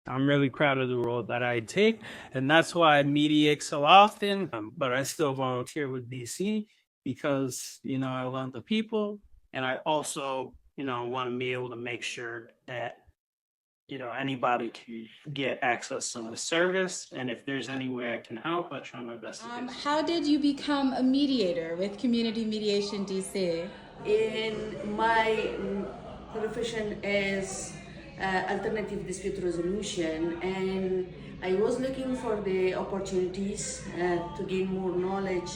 I'm really proud of the role that I take, and that's why I mediate so often. But I still volunteer with DC because I love the people, and I also want to be able to make sure that anybody can get access to the service, and if there's any way I can help, I try my best to do so. How did you become a mediator with Community Mediation DC? In my profession is alternative dispute resolution, and I was looking for the opportunities to gain more knowledge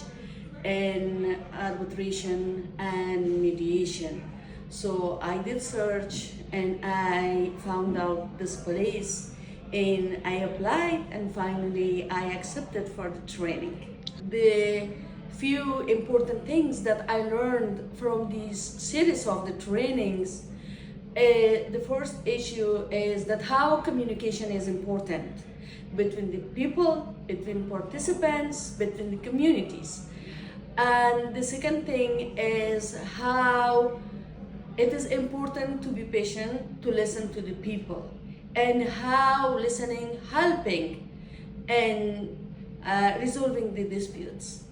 in arbitration and mediation. So I did search and I found out this place, and I applied, and finally I accepted for the training. The few important things that I learned from these series of the trainings, the first issue is that how communication is important between the people, between participants, between the communities. And the second thing is how it is important to be patient, to listen to the people, and how listening, helping, and resolving the disputes.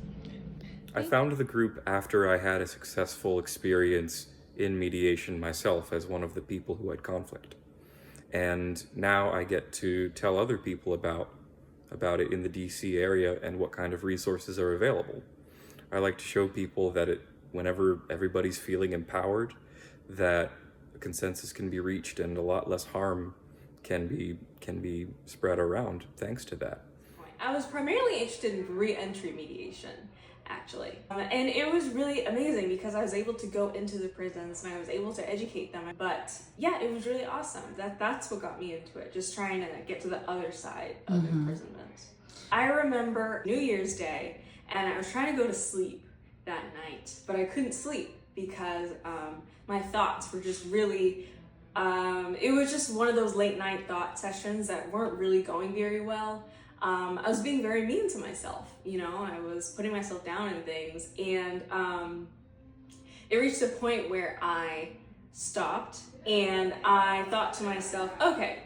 I found the group after I had a successful experience in mediation myself as one of the people who had conflict. And now I get to tell other people about it in the DC area and what kind of resources are available. I like to show people that whenever everybody's feeling empowered, that a consensus can be reached and a lot less harm can be spread around thanks to that. I was primarily interested in re-entry mediation, actually. And it was really amazing because I was able to go into the prisons and I was able to educate them. But yeah, it was really awesome. That's what got me into it, just trying to get to the other side of imprisonment. I remember New Year's Day, and I was trying to go to sleep that night, but I couldn't sleep because my thoughts were just really, it was just one of those late night thought sessions that weren't really going very well. I was being very mean to myself, I was putting myself down in things, and it reached a point where I stopped and I thought to myself, okay,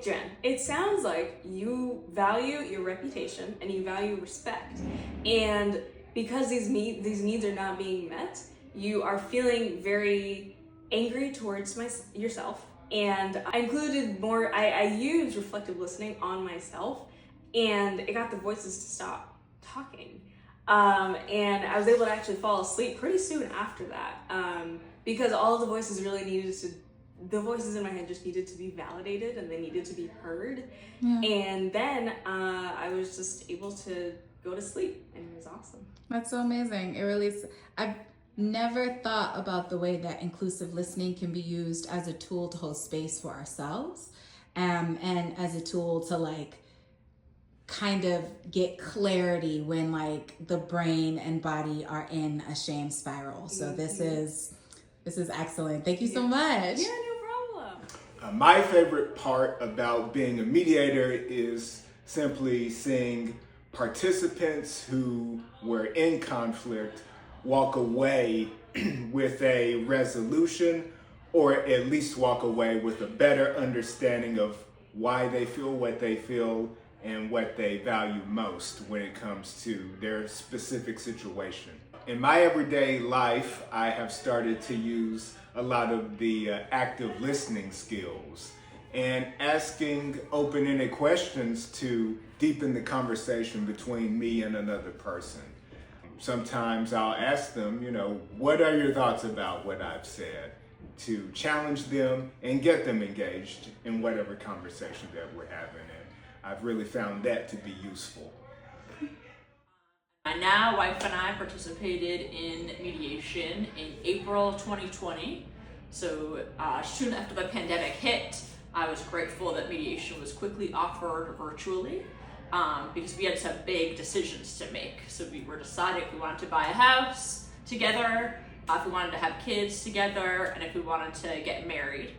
Jen, it sounds like you value your reputation and you value respect, and because these needs are not being met, you are feeling very angry towards yourself. And I included more, I used reflective listening on myself, and it got the voices to stop talking. And I was able to actually fall asleep pretty soon after that, because all of the voices really the voices in my head just needed to be validated and they needed to be heard. Yeah. And then I was just able to go to sleep, and it was awesome. That's so amazing. I've never thought about the way that inclusive listening can be used as a tool to hold space for ourselves, and as a tool to kind of get clarity when the brain and body are in a shame spiral. So this is excellent. Thank you so much. Yeah, no problem. My favorite part about being a mediator is simply seeing participants who were in conflict walk away with a resolution, or at least walk away with a better understanding of why they feel what they feel and what they value most when it comes to their specific situation. In my everyday life, I have started to use a lot of the active listening skills and asking open-ended questions to deepen the conversation between me and another person. Sometimes I'll ask them, what are your thoughts about what I've said, to challenge them and get them engaged in whatever conversation that we're having. And I've really found that to be useful. My wife and I participated in mediation in April 2020. So soon after the pandemic hit, I was grateful that mediation was quickly offered virtually, because we had some big decisions to make. So we were deciding if we wanted to buy a house together, if we wanted to have kids together, and if we wanted to get married.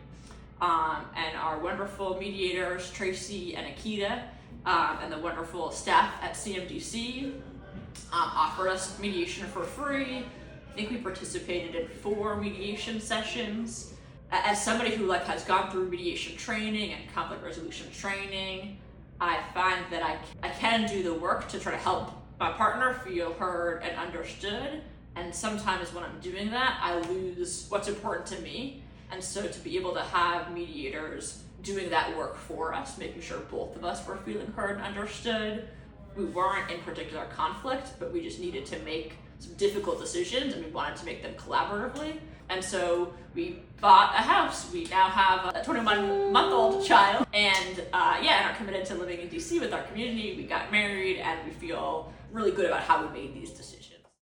And our wonderful mediators, Tracy and Akita, and the wonderful staff at CMDC offered us mediation for free. I think we participated in 4 mediation sessions. as somebody who like has gone through mediation training and conflict resolution training, I find that I can do the work to try to help my partner feel heard and understood. And sometimes when I'm doing that, I lose what's important to me. And so to be able to have mediators doing that work for us, making sure both of us were feeling heard and understood. We weren't in particular conflict, but we just needed to make some difficult decisions and we wanted to make them collaboratively. And so we bought a house. We now have a 21-month-old child and and are committed to living in DC with our community. We got married and we feel really good about how we made these decisions.